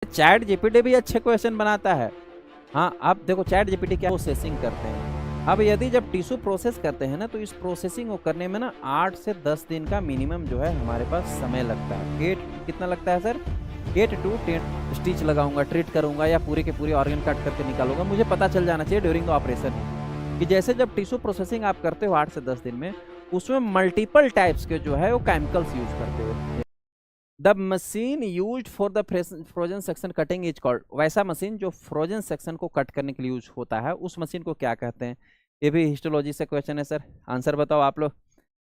Chat GPT भी अच्छे question बनाता है। हाँ, आप देखो चैट जीपीटी क्या प्रोसेसिंग करते हैं। अब यदि जब टिश्यू प्रोसेस करते हैं ना, तो इस प्रोसेसिंग को करने में ना 8 से 10 दिन का मिनिमम जो है हमारे पास समय लगता है। 8 कितना लगता है सर? 8 to 10 स्टिच लगाऊंगा, ट्रीट करूंगा या पूरे के पूरे ऑर्गन कट करके निकालूंगा। मुझे पता चल जाना चाहिए ड्यूरिंग द ऑपरेशन कि जैसे जब टिश्यू प्रोसेसिंग आप करते हो 8 से 10 दिन में, उसमें मल्टीपल टाइप्स के जो है वो केमिकल्स यूज करते हो। The machine use for the frozen section cutting is called. वैसा मशीन जो फ्रोजन सेक्शन को कट करने के लिए यूज होता है, उस मशीन को क्या कहते हैं? ये भी हिस्टोलॉजी से क्वेश्चन है सर। आंसर बताओ आप लोग।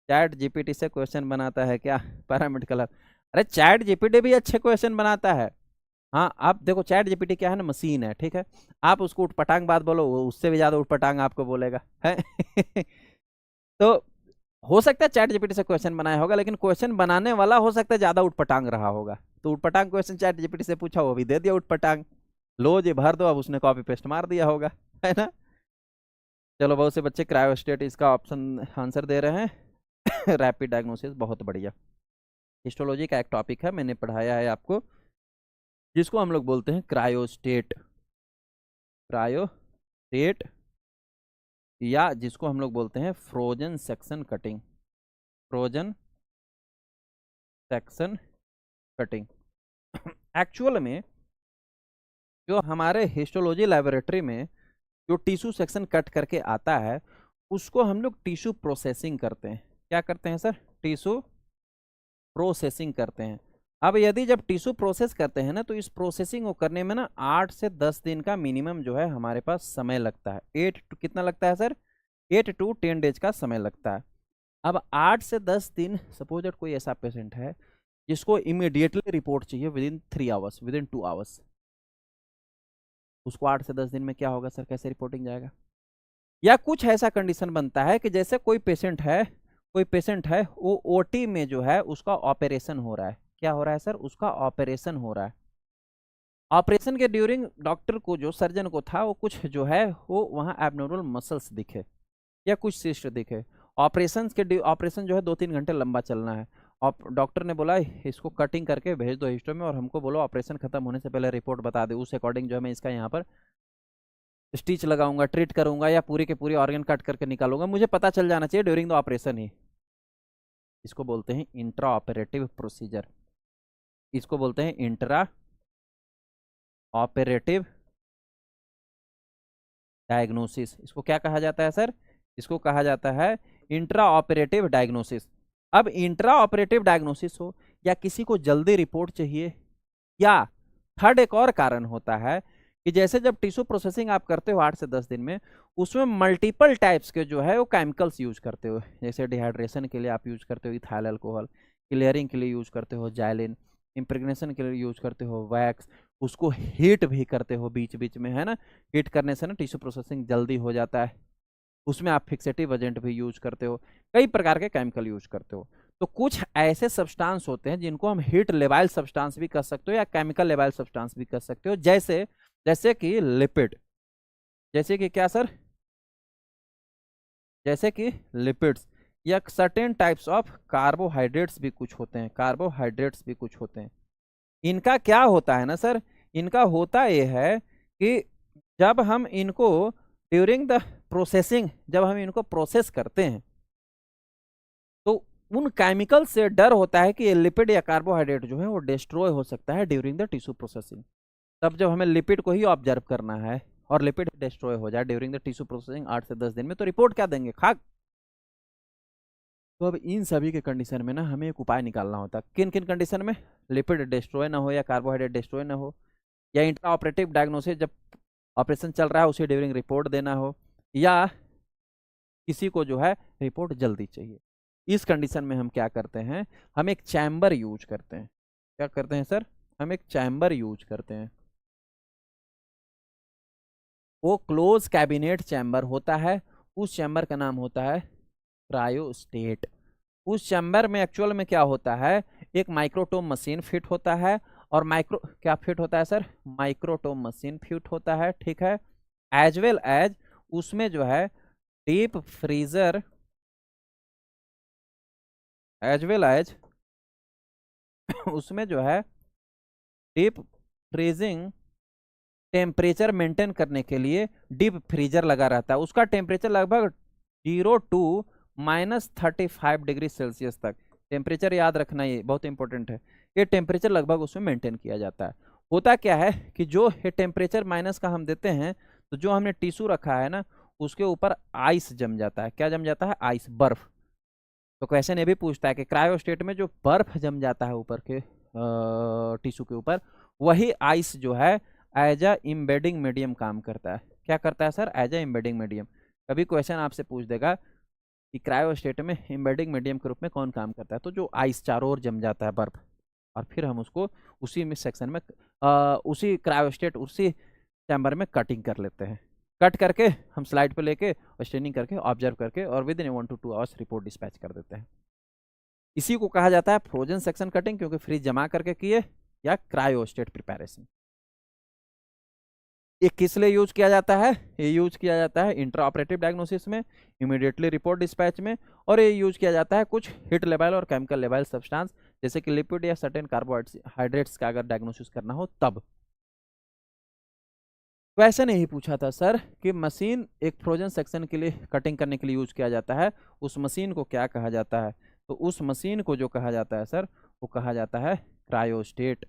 चैट जीपीटी से क्वेश्चन बनाता है क्या पैरामेडिकल? अरे चैट जीपीटी भी अच्छे क्वेश्चन बनाता है। हाँ, आप देखो चैट जीपीटी क्या है ना, मशीन है, ठीक है। आप उसको उठपटांग बात बोलो, वो उससे भी ज्यादा उठपटांग आपको बोलेगा है तो हो सकता है चैट जीपीटी से क्वेश्चन बनाया होगा, लेकिन क्वेश्चन बनाने वाला हो सकता है ज्यादा उठपटांग रहा होगा। तो उठपटांग क्वेश्चन चैट जीपीटी से पूछा, वो भी दे दिया उठपटांग। लो जी भर दो, अब उसने कॉपी पेस्ट मार दिया होगा, है ना। चलो, बहुत से बच्चे क्रायोस्टेट इसका ऑप्शन आंसर दे रहे हैं रैपिड डायग्नोसिस, बहुत बढ़िया। हिस्टोलॉजी का एक टॉपिक है, मैंने पढ़ाया है आपको, जिसको हम लोग बोलते हैं क्रायोस्टेट। क्रायोस्टेट, या जिसको हम लोग बोलते हैं frozen section cutting. Frozen section cutting actual में जो हमारे हिस्टोलॉजी लेबोरेटरी में जो टिश्यू सेक्शन कट करके आता है, उसको हम लोग टिश्यू प्रोसेसिंग करते हैं। क्या करते हैं सर? टिश्यू प्रोसेसिंग करते हैं। अब यदि जब टिश्यू प्रोसेस करते हैं ना, तो इस प्रोसेसिंग को करने में ना 8 से 10 दिन का मिनिमम जो है हमारे पास समय लगता है। कितना लगता है सर? 8 to 10 डेज का समय लगता है। अब 8 से 10 दिन, सपोज दैट कोई ऐसा पेशेंट है जिसको इमीडिएटली रिपोर्ट चाहिए with in 3 hours, with in 2 hours, उसको 8 से 10 दिन में क्या होगा सर? कैसे रिपोर्टिंग जाएगा? या कुछ ऐसा कंडीशन बनता है कि जैसे कोई पेशेंट है वो ओटी में जो है उसका ऑपरेशन हो रहा है। क्या हो रहा है सर? उसका ऑपरेशन हो रहा है। ऑपरेशन के ड्यूरिंग डॉक्टर को, जो सर्जन को था, वो कुछ जो है वो वहाँ एबनॉर्मल मसल्स दिखे या कुछ सिस्ट दिखे। ऑपरेशन जो है 2-3 घंटे लंबा चलना है। और डॉक्टर ने बोला इसको कटिंग करके भेज दो हिस्टो में, और हमको बोलो ऑपरेशन खत्म होने से पहले रिपोर्ट बता दे, उस अकॉर्डिंग जो है मैं इसका यहाँ पर स्टिच लगाऊंगा, ट्रीट करूंगा या पूरे के पूरे ऑर्गन कट करके निकालूंगा। मुझे पता चल जाना चाहिए ड्यूरिंग द ऑपरेशन ही। इसको बोलते हैं इंट्रा ऑपरेटिव प्रोसीजर। इसको बोलते हैं इंट्रा ऑपरेटिव डायग्नोसिस। इसको क्या कहा जाता है सर? इसको कहा जाता है इंट्रा ऑपरेटिव डायग्नोसिस। अब इंट्रा ऑपरेटिव डायग्नोसिस हो या किसी को जल्दी रिपोर्ट चाहिए, या थर्ड एक और कारण होता है कि जैसे जब टिश्यू प्रोसेसिंग आप करते हो 8 से 10 दिन में, उसमें मल्टीपल टाइप्स के जो है वो केमिकल्स यूज करते हो। जैसे डिहाइड्रेशन के लिए आप यूज करते हो इथाइल अल्कोहल, क्लियरिंग के लिए यूज करते हो जाइलिन, इम्प्रेग्नेशन के लिए यूज करते हो वैक्स, उसको हीट भी करते हो बीच बीच में, है ना। हीट करने से ना टिश्यू प्रोसेसिंग जल्दी हो जाता है। उसमें आप फिक्सेटिव एजेंट भी यूज करते हो, कई प्रकार के केमिकल यूज करते हो। तो कुछ ऐसे सब्सटेंस होते हैं जिनको हम हीट लेवाइल सब्सटेंस भी कर सकते हो या केमिकल लेवाइल सब्सटेंस भी कर सकते हो। जैसे जैसे कि लिपिड, जैसे कि क्या सर? जैसे कि लिपिड्स, या सर्टेन टाइप्स ऑफ कार्बोहाइड्रेट्स भी कुछ होते हैं। कार्बोहाइड्रेट्स भी कुछ होते हैं। इनका क्या होता है ना सर, इनका होता यह है कि जब हम इनको ड्यूरिंग द प्रोसेसिंग, जब हम इनको प्रोसेस करते हैं, तो उन केमिकल से डर होता है कि ये लिपिड या कार्बोहाइड्रेट जो है वो डिस्ट्रॉय हो सकता है ड्यूरिंग द टिश्यू प्रोसेसिंग। तब जब हमें लिपिड को ही ऑब्जर्व करना है और लिपिड डिस्ट्रॉय हो जाए ड्यूरिंग द टिश्यू प्रोसेसिंग 8 से 10 दिन में, तो रिपोर्ट क्या देंगे? खाक। तो अब इन सभी के कंडीशन में ना हमें एक उपाय निकालना होता है। किन किन कंडीशन में? लिपिड डिस्ट्रॉय ना हो या कार्बोहाइड्रेट डिस्ट्रॉय ना हो, या इंट्रा ऑपरेटिव डायग्नोसिस जब ऑपरेशन चल रहा है उसे ड्यूरिंग रिपोर्ट देना हो, या किसी को जो है रिपोर्ट जल्दी चाहिए। इस कंडीशन में हम क्या करते हैं? हम एक चैम्बर यूज करते हैं। क्या करते हैं सर? हम एक चैम्बर यूज करते हैं। वो क्लोज कैबिनेट चैम्बर होता है। उस चैम्बर का नाम होता है क्रायोस्टेट। उस चैम्बर में एक्चुअल में क्या होता है? एक माइक्रोटोम मशीन फिट होता है, और क्या फिट होता है सर? माइक्रोटोम मशीन फिट होता है, ठीक है। एज वेल एज उसमें जो है deep freezer, as well as उसमें जो है डीप फ्रीजिंग टेम्परेचर मेंटेन करने के लिए डीप फ्रीजर लगा रहता है, उसका टेम्परेचर लगभग 0 to -35 डिग्री सेल्सियस तक। टेम्परेचर याद रखना, ये बहुत इंपॉर्टेंट है। ये टेम्परेचर लगभग उसमें मेंटेन किया जाता है। होता क्या है कि जो ये टेम्परेचर माइनस का हम देते हैं, तो जो हमने टिश्यू रखा है ना, उसके ऊपर आइस जम जाता है। क्या जम जाता है? आइस, बर्फ। तो क्वेश्चन ये भी पूछता है कि क्रायोस्टेट में जो बर्फ जम जाता है ऊपर के टिश्यू के ऊपर, वही आइस जो है एज अ इम्बेडिंग मीडियम काम करता है। क्या करता है sir? As a embedding medium. कभी क्वेश्चन आपसे पूछ देगा कि क्रायोस्टेट में इम्बेडिंग मीडियम के रूप में कौन काम करता है, तो जो आइस चारों ओर जम जाता है, बर्फ, और फिर हम उसको उसी में सेक्शन में उसी क्रायोस्टेट उसी चैम्बर में कटिंग कर लेते हैं। कट करके हम स्लाइड पे लेके और स्टेनिंग करके ऑब्जर्व करके और with in 1 to 2 hours report dispatch कर देते हैं। इसी को कहा जाता है फ्रोजन सेक्शन कटिंग, क्योंकि फ्रीज जमा करके किए, या क्रायोस्टेट प्रिपरेशन। ये किस लिए यूज किया जाता है? ये यूज किया जाता है इंट्रा ऑपरेटिव डायग्नोसिस में, इमीडिएटली रिपोर्ट डिस्पैच में, और ये यूज किया जाता है कुछ हीट लेवल और केमिकल लेवल सब्सटेंस, जैसे कि लिपिड या सर्टेन कार्बोहाइड्रेट्स का अगर डायग्नोसिस करना हो तब। वैसे नहीं पूछा था सर कि मशीन एक फ्रोजन सेक्शन के लिए कटिंग करने के लिए यूज किया जाता है, उस मशीन को क्या कहा जाता है? तो उस मशीन को जो कहा जाता है सर, वो कहा जाता है क्रायोस्टेट।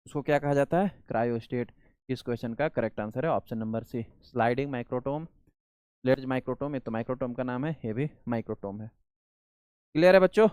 उसको क्या कहा जाता है? क्रायोस्टेट। इस क्वेश्चन का करेक्ट आंसर है option number C, sliding microtome. Ledge microtome, ये तो माइक्रोटोम का नाम है, ये भी माइक्रोटोम है। क्लियर है बच्चों?